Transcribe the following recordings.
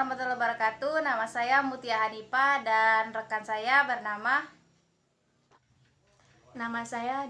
warahmatullahi wabarakatuh. Nama saya Mutia Hanifah dan rekan saya bernama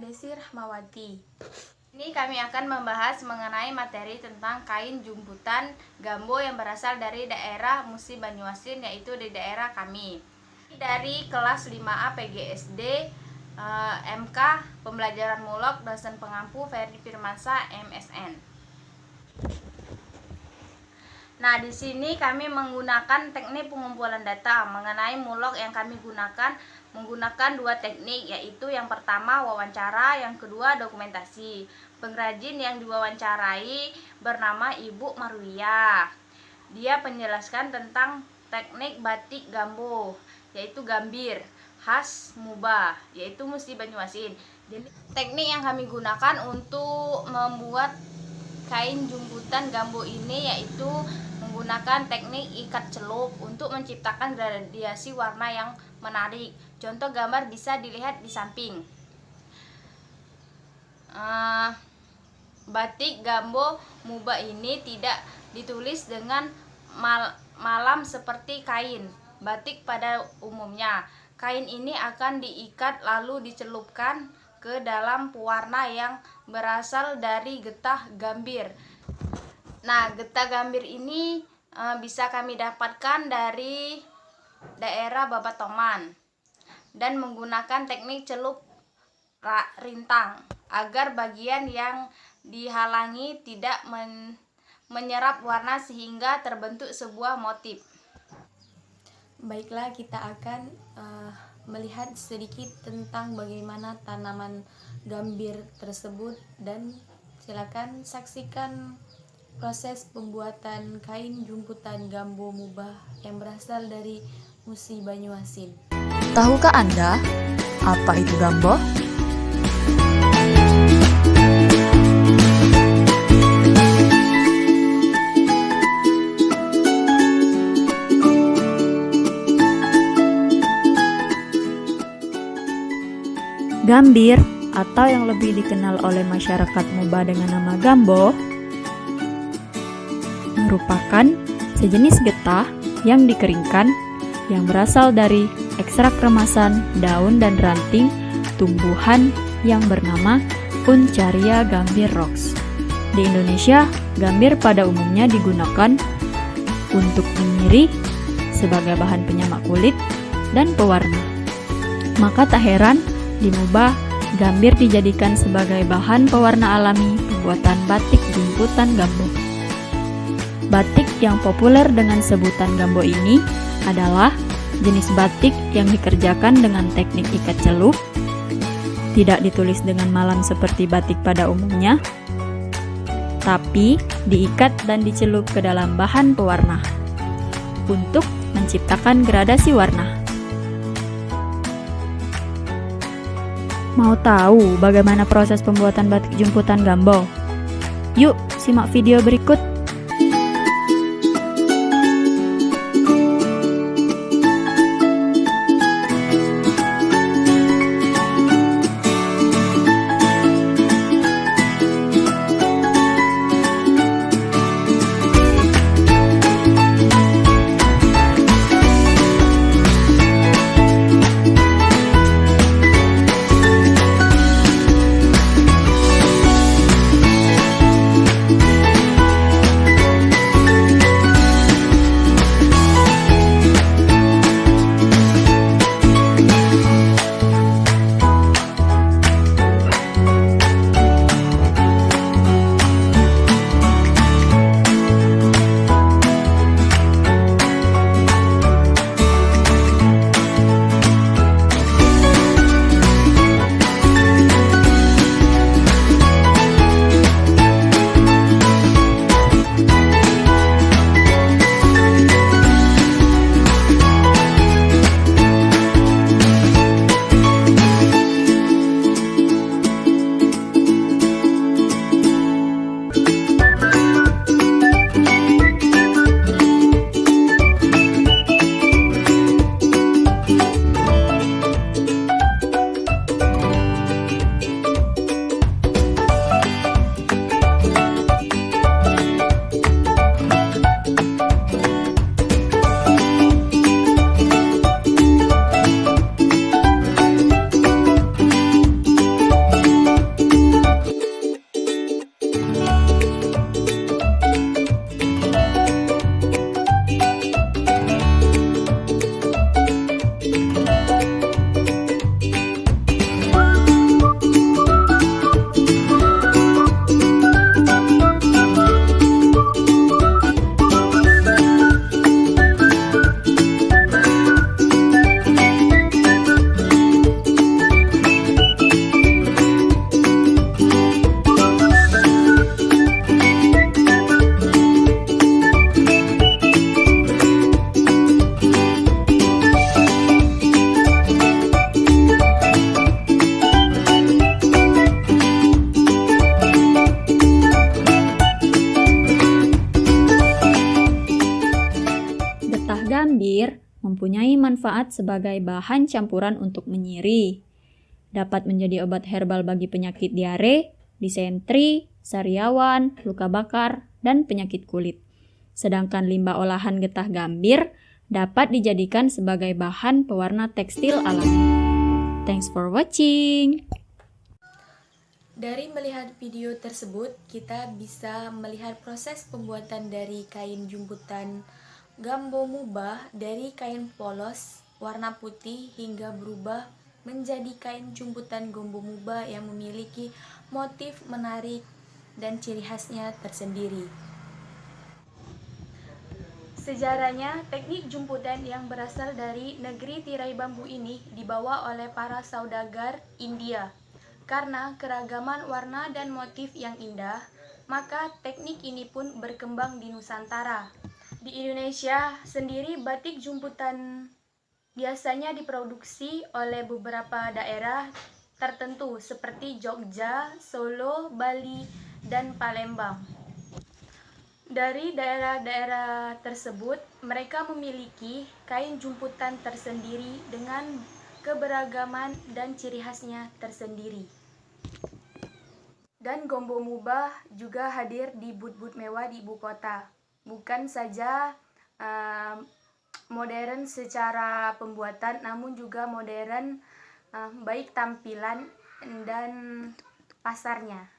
Desi Rahmawati. Ini kami akan membahas mengenai materi tentang kain jumputan gambo yang berasal dari daerah Musi Banyuasin, yaitu di daerah kami. Dari kelas 5A PGSD MK Pembelajaran Mulok, dosen pengampu Ferdi Firmansa MSN. Nah, di sini kami menggunakan teknik pengumpulan data. Mengenai mulok yang kami gunakan menggunakan dua teknik, yaitu yang pertama wawancara, yang kedua dokumentasi. Pengrajin yang diwawancarai bernama Ibu Marwiyah. Dia menjelaskan tentang teknik batik gambo, yaitu gambir khas Mubah, yaitu Musi Banyuasin. Jadi, teknik yang kami gunakan untuk membuat kain jumputan gambo ini yaitu menggunakan teknik ikat celup untuk menciptakan gradasi warna yang menarik. Contoh gambar bisa dilihat di samping. Batik gambo Mubah ini tidak ditulis dengan malam seperti kain batik pada umumnya. Kain ini akan diikat lalu dicelupkan ke dalam pewarna yang berasal dari getah gambir. Nah, getah gambir ini bisa kami dapatkan dari daerah Babatoman dan menggunakan teknik celup rintang agar bagian yang dihalangi tidak menyerap warna sehingga terbentuk sebuah motif. Baiklah, kita akan melihat sedikit tentang bagaimana tanaman gambir tersebut, dan silakan saksikan proses pembuatan kain jumputan gambo Mubah yang berasal dari Musi Banyuasin. Tahukah Anda apa itu gambo? Gambir, atau yang lebih dikenal oleh masyarakat Mubah dengan nama gambo, merupakan sejenis getah yang dikeringkan yang berasal dari ekstrak remasan daun dan ranting tumbuhan yang bernama Uncaria gambir rox. Di Indonesia, gambir pada umumnya digunakan untuk menyirih sebagai bahan penyamak kulit dan pewarna. Maka tak heran di Mubah, gambir dijadikan sebagai bahan pewarna alami pembuatan batik jumputan gambo. Batik yang populer dengan sebutan gambo ini adalah jenis batik yang dikerjakan dengan teknik ikat celup, tidak ditulis dengan malam seperti batik pada umumnya, tapi diikat dan dicelup ke dalam bahan pewarna untuk menciptakan gradasi warna. Mau tahu bagaimana proses pembuatan batik jumputan gambo? Yuk, simak video berikut. manfaat sebagai bahan campuran untuk menyiri. Dapat menjadi obat herbal bagi penyakit diare, disentri, sariawan, luka bakar, dan penyakit kulit. Sedangkan limbah olahan getah gambir dapat dijadikan sebagai bahan pewarna tekstil alami. Thanks for watching. Dari melihat video tersebut, kita bisa melihat proses pembuatan dari kain jumputan Gambo Mubah dari kain polos warna putih hingga berubah menjadi kain jumputan Gambo Mubah yang memiliki motif menarik dan ciri khasnya tersendiri. Sejarahnya, teknik jumputan yang berasal dari negeri tirai bambu ini dibawa oleh para saudagar India. Karena keragaman warna dan motif yang indah, maka teknik ini pun berkembang di Nusantara. Di Indonesia sendiri, batik jumputan biasanya diproduksi oleh beberapa daerah tertentu seperti Jogja, Solo, Bali, dan Palembang. Dari daerah-daerah tersebut, mereka memiliki kain jumputan tersendiri dengan keberagaman dan ciri khasnya tersendiri. Dan Gambo Mubah juga hadir di but-but mewah di ibu kota. Bukan saja modern secara pembuatan, namun juga modern baik tampilan dan pasarnya.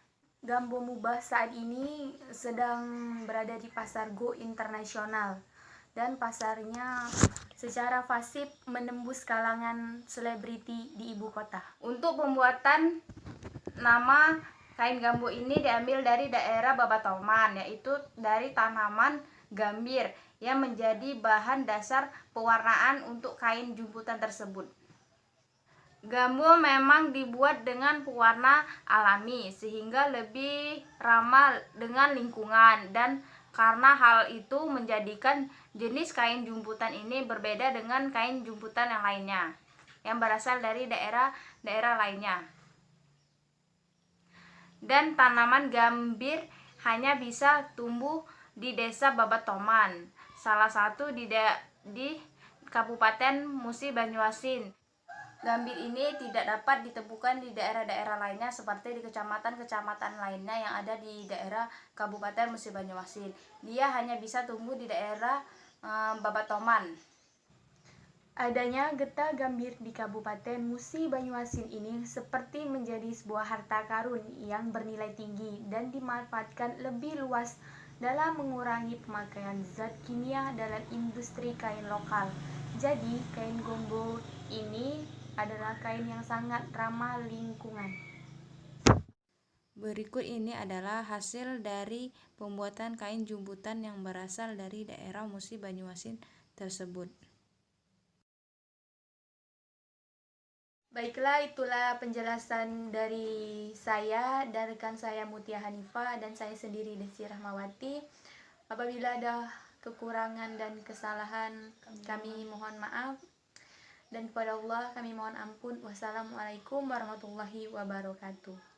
Gambo Mubah saat ini sedang berada di pasar Go internasional dan pasarnya secara fasih menembus kalangan selebriti di ibu kota. Untuk pembuatan nama kain Gambo ini diambil dari daerah Babatoman, yaitu dari tanaman gambir yang menjadi bahan dasar pewarnaan untuk kain jumputan tersebut. Gambo memang dibuat dengan pewarna alami sehingga lebih ramah dengan lingkungan, dan karena hal itu menjadikan jenis kain jumputan ini berbeda dengan kain jumputan yang lainnya yang berasal dari daerah-daerah lainnya. Dan tanaman gambir hanya bisa tumbuh di desa Babatoman, salah satu di Kabupaten Musi Banyuasin. Gambir ini tidak dapat ditemukan di daerah-daerah lainnya seperti di kecamatan-kecamatan lainnya yang ada di daerah Kabupaten Musi Banyuasin. Dia hanya bisa tumbuh di daerah Babatoman. Adanya getah gambir di Kabupaten Musi Banyuasin ini seperti menjadi sebuah harta karun yang bernilai tinggi dan dimanfaatkan lebih luas dalam mengurangi pemakaian zat kimia dalam industri kain lokal. Jadi, kain Gambo ini adalah kain yang sangat ramah lingkungan. Berikut ini adalah hasil dari pembuatan kain jumputan yang berasal dari daerah Musi Banyuasin tersebut. Baiklah, itulah penjelasan dari saya dan rekan saya Mutia Hanifah dan saya sendiri Desi Rahmawati. Apabila ada kekurangan dan kesalahan, kami mohon maaf. Dan kepada Allah kami mohon ampun. Wassalamualaikum warahmatullahi wabarakatuh.